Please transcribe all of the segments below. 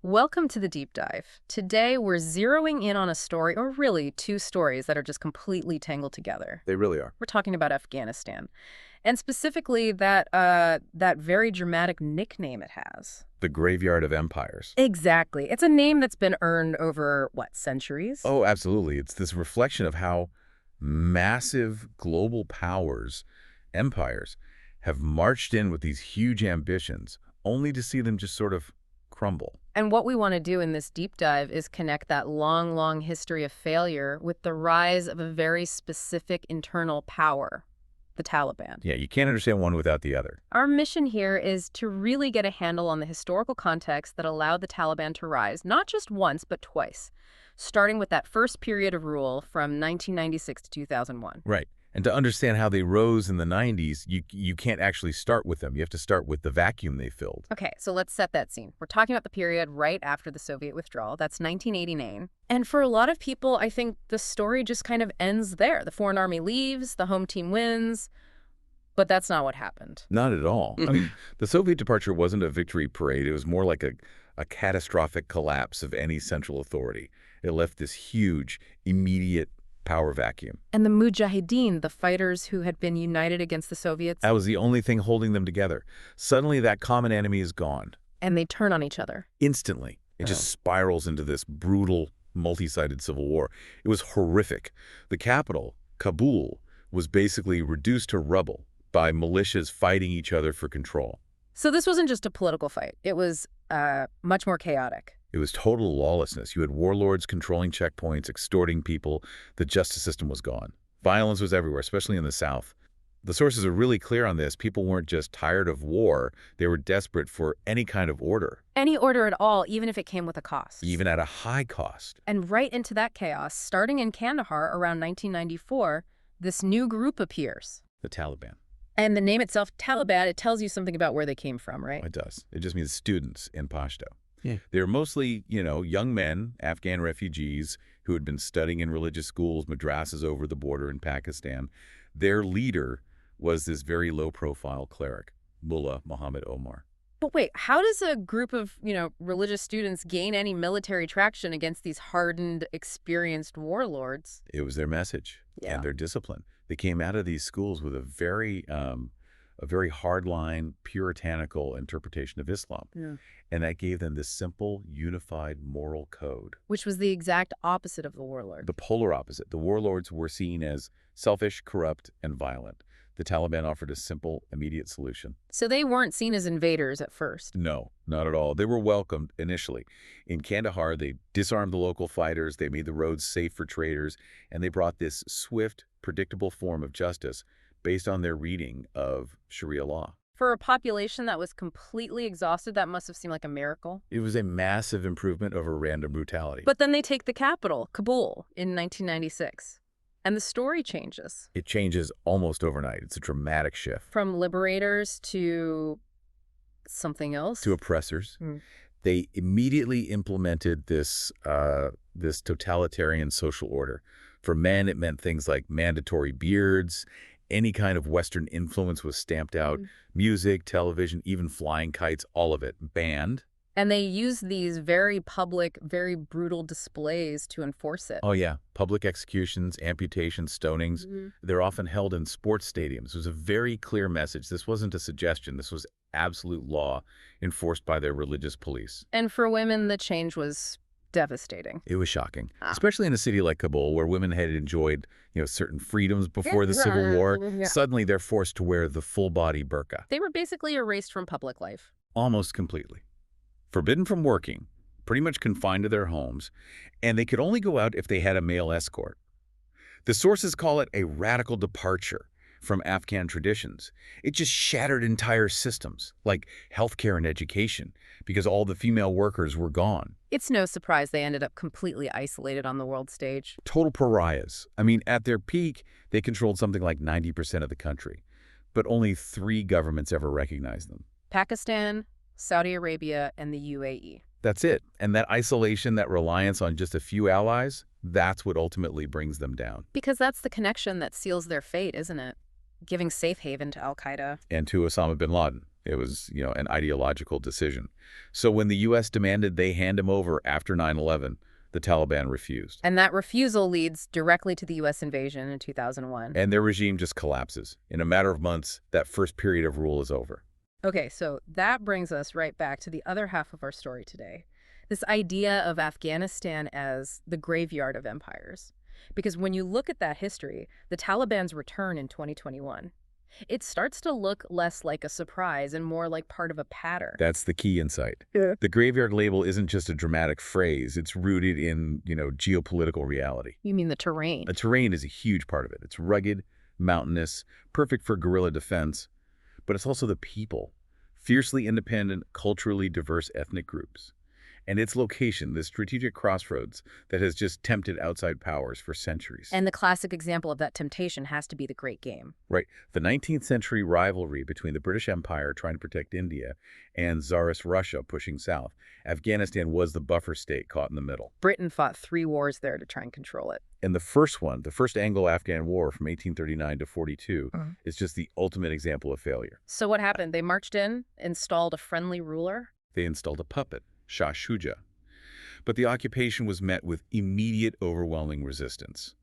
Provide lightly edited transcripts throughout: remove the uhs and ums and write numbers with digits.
Welcome to the deep dive. Today, we're zeroing in on a story, or really two stories that are just completely tangled together. They really are. We're talking about Afghanistan, and specifically that very dramatic nickname it has. The graveyard of empires. Exactly. It's a name that's been earned over, what, centuries? Oh, absolutely. It's this reflection of how massive global powers, empires, have marched in with these huge ambitions, only to see them just sort of crumble. And what we want to do in this deep dive is connect that long, long history of failure with the rise of a very specific internal power, the Taliban. Yeah, you can't understand one without the other. Our mission here is to really get a handle on the historical context that allowed the Taliban to rise, not just once, but twice, starting with that first period of rule from 1996 to 2001. Right. And to understand how they rose in the 90s, you can't actually start with them. You have to start with the vacuum they filled. Okay, so let's set that scene. We're talking about the period right after the Soviet withdrawal. That's 1989. And for a lot of people, I think the story just kind of ends there. The foreign army leaves, the home team wins, but that's not what happened. Not at all. I mean, the Soviet departure wasn't a victory parade. It was more like a catastrophic collapse of any central authority. It left this huge, immediate power vacuum. And the Mujahideen, the fighters who had been united against the Soviets, That was the only thing holding them together. Suddenly, that common enemy is gone. and they turn on each other. Instantly. It just spirals into this brutal, multi-sided civil war. It was horrific. The capital, Kabul, was basically reduced to rubble by militias fighting each other for control. So this wasn't just a political fight. It was much more chaotic. It was total lawlessness. You had warlords controlling checkpoints, extorting people. The justice system was gone. Violence was everywhere, especially in the South. The sources are really clear on this. People weren't just tired of war. They were desperate for any kind of order, Any order at all, even if it came with a cost. even at a high cost. And right into that chaos, starting in Kandahar around 1994, this new group appears. The Taliban. And the name itself, Taliban, it tells you something about where they came from, right? It does. It just means students in Pashto. Yeah. They're mostly, young men, Afghan refugees who had been studying in religious schools, madrasas over the border in Pakistan. Their leader was this very low-profile cleric, Mullah Muhammad Omar. But wait, how does a group of, religious students gain any military traction against these hardened, experienced warlords? It was their message and their discipline. They came out of these schools with a very hardline, puritanical interpretation of Islam. Yeah. And that gave them this simple, unified moral code. Which was the exact opposite of the warlord. The polar opposite. The warlords were seen as selfish, corrupt, and violent. The Taliban offered a simple, immediate solution. So they weren't seen as invaders at first. No, not at all. They were welcomed initially. In Kandahar, they disarmed the local fighters, they made the roads safe for traders, and they brought this swift, predictable form of justice based on their reading of Sharia law. For a population that was completely exhausted, that must have seemed like a miracle. It was a massive improvement over random brutality. But then they take the capital, Kabul, in 1996. And the story changes. It changes almost overnight. It's a dramatic shift. From liberators to something else? To oppressors. Mm. They immediately implemented this totalitarian social order. For men, it meant things like mandatory beards. Any kind of Western influence was stamped out. Music, television, even flying kites, all of it banned. And they used these very public, very brutal displays to enforce it. Oh, yeah. Public executions, amputations, stonings. They're often held in sports stadiums. It was a very clear message. This wasn't a suggestion. This was absolute law enforced by their religious police. And for women, the change was devastating. It was shocking, especially in a city like Kabul, where women had enjoyed, certain freedoms before the Civil War. Yeah. Suddenly, they're forced to wear the full-body burqa, They were basically erased from public life. almost completely. Forbidden from working, pretty much confined to their homes, and they could only go out if they had a male escort. The sources call it a radical departure from Afghan traditions. It just shattered entire systems, like healthcare and education, because all the female workers were gone. It's no surprise they ended up completely isolated on the world stage. Total pariahs. I mean, at their peak, they controlled something like 90% of the country, but only 3 governments ever recognized them. Pakistan, Saudi Arabia, and the UAE. That's it. And that isolation, that reliance on just a few allies, that's what ultimately brings them down. Because that's the connection that seals their fate, isn't it? Giving safe haven to al-Qaeda. And to Osama bin Laden. It was, an ideological decision. So when the U.S. demanded they hand him over after 9/11, the Taliban refused. And that refusal leads directly to the U.S. invasion in 2001. And their regime just collapses. In a matter of months, that first period of rule is over. Okay, so that brings us right back to the other half of our story today. This idea of Afghanistan as the graveyard of empires. Because when you look at that history, the Taliban's return in 2021, it starts to look less like a surprise and more like part of a pattern. That's the key insight. Yeah. The graveyard label isn't just a dramatic phrase. It's rooted in, geopolitical reality. You mean the terrain? The terrain is a huge part of it. It's rugged, mountainous, perfect for guerrilla defense. But it's also the people, fiercely independent, culturally diverse ethnic groups. And its location, this strategic crossroads that has just tempted outside powers for centuries. And the classic example of that temptation has to be the Great Game. Right. The 19th century rivalry between the British Empire trying to protect India and Tsarist Russia pushing south. Afghanistan was the buffer state caught in the middle. Britain fought 3 wars there to try and control it. And the first one, the first Anglo-Afghan War from 1839 to 42, is just the ultimate example of failure. So what happened? They marched in, installed a friendly ruler. They installed a puppet, Shah Shuja. But the occupation was met with immediate, overwhelming resistance.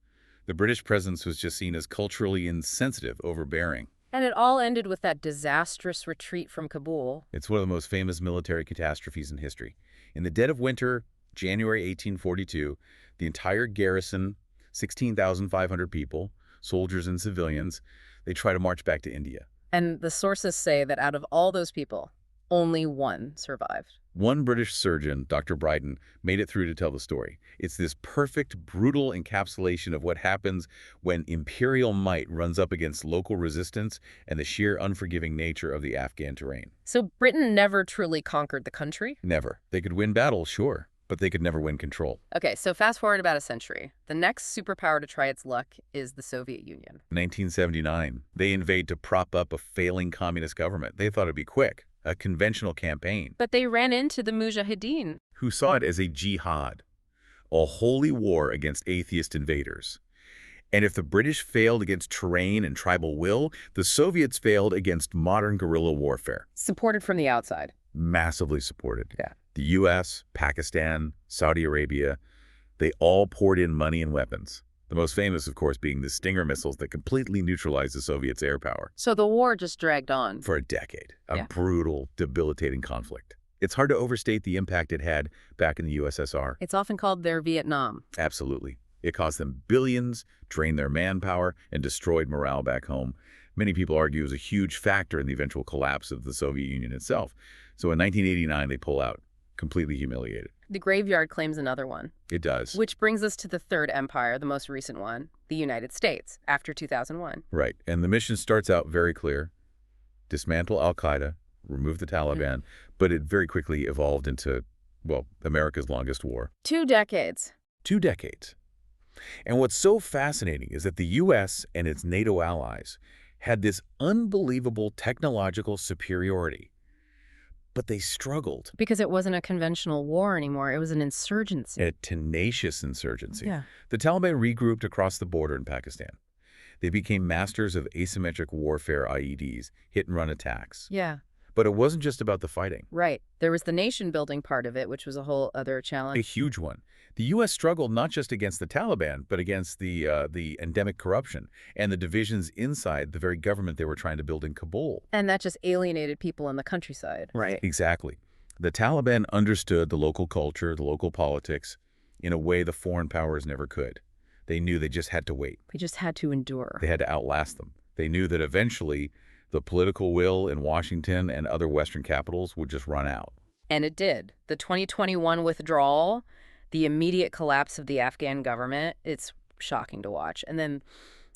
The British presence was just seen as culturally insensitive, overbearing. And it all ended with that disastrous retreat from Kabul. It's one of the most famous military catastrophes in history. In the dead of winter, January 1842, the entire garrison, 16,500 people, soldiers and civilians, they try to march back to India. And the sources say that out of all those people, only one survived. One British surgeon, Dr. Bryden, made it through to tell the story. It's this perfect, brutal encapsulation of what happens when imperial might runs up against local resistance and the sheer unforgiving nature of the Afghan terrain. So Britain never truly conquered the country? Never. They could win battles, sure, but they could never win control. Okay, so fast forward about a century. The next superpower to try its luck is the Soviet Union. 1979, they invade to prop up a failing communist government. They thought it'd be quick. A conventional campaign. But they ran into the Mujahideen, who saw it as a jihad, a holy war against atheist invaders. And if the British failed against terrain and tribal will, the Soviets failed against modern guerrilla warfare. supported from the outside. Massively supported. Yeah. The U.S., Pakistan, Saudi Arabia, they all poured in money and weapons. The most famous, of course, being the Stinger missiles that completely neutralized the Soviets' air power. So the war just dragged on. For a decade. A Yeah. brutal, debilitating conflict. It's hard to overstate the impact it had back in the USSR. It's often called their Vietnam. Absolutely. It cost them billions, drained their manpower, and destroyed morale back home. Many people argue it was a huge factor in the eventual collapse of the Soviet Union itself. So in 1989, they pull out, completely humiliated. The graveyard claims another one. It does. Which brings us to the third empire, the most recent one, the United States, after 2001. Right. And the mission starts out very clear. Dismantle al-Qaeda, remove the Taliban, but it very quickly evolved into, well, America's longest war. 2 decades. 2 decades. And what's so fascinating is that the U.S. and its NATO allies had this unbelievable technological superiority, but they struggled. Because it wasn't a conventional war anymore. It was an insurgency. A tenacious insurgency. Yeah. The Taliban regrouped across the border in Pakistan. They became masters of asymmetric warfare IEDs, hit-and-run attacks. Yeah. But it wasn't just about the fighting. Right. There was the nation-building part of it, which was a whole other A challenge. huge one. The U.S. struggled not just against the Taliban, but against the endemic corruption and the divisions inside the very government they were trying to build in Kabul. And that just alienated people in the countryside. Right. Exactly. The Taliban understood the local culture, the local politics, in a way the foreign powers never could. They knew they just had to wait. We just had to endure. They had to outlast them. They knew that eventually the political will in Washington and other Western capitals would just run out. And it did. The 2021 withdrawal, the immediate collapse of the Afghan government, it's shocking to watch. And then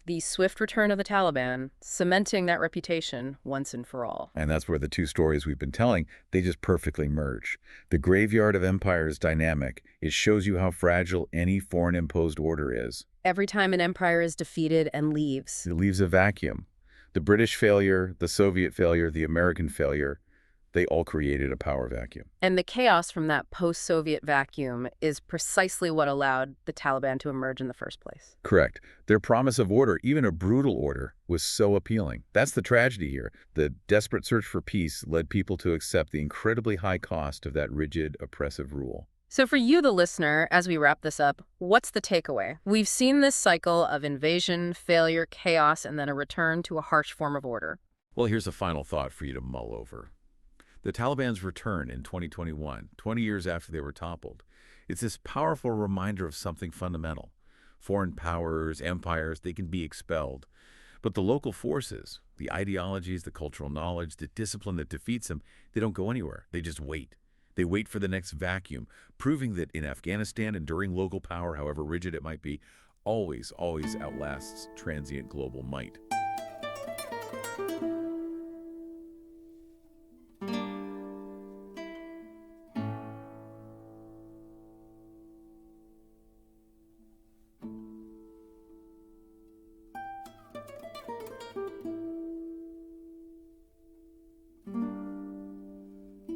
the swift return of the Taliban, cementing that reputation once and for all. And that's where the two stories we've been telling, they just perfectly merge. The graveyard of empires dynamic. It shows you how fragile any foreign-imposed order is. Every time an empire is defeated and leaves. It leaves a vacuum. The British failure, the Soviet failure, the American failure, They all created a power vacuum. And the chaos from that post-Soviet vacuum is precisely what allowed the Taliban to emerge in the first place. Correct. Their promise of order, even a brutal order, was so appealing. That's the tragedy here. The desperate search for peace led people to accept the incredibly high cost of that rigid, oppressive rule. So for you, the listener, as we wrap this up, what's the takeaway? We've seen this cycle of invasion, failure, chaos, and then a return to a harsh form of order. Well, here's a final thought for you to mull over. The Taliban's return in 2021, 20 years after they were toppled, it's this powerful reminder of something fundamental. Foreign powers, empires, they can be expelled. But the local forces, the ideologies, the cultural knowledge, the discipline that defeats them, they don't go anywhere. They just wait. They wait for the next vacuum, proving that in Afghanistan, enduring local power, however rigid it might be, always outlasts transient global might.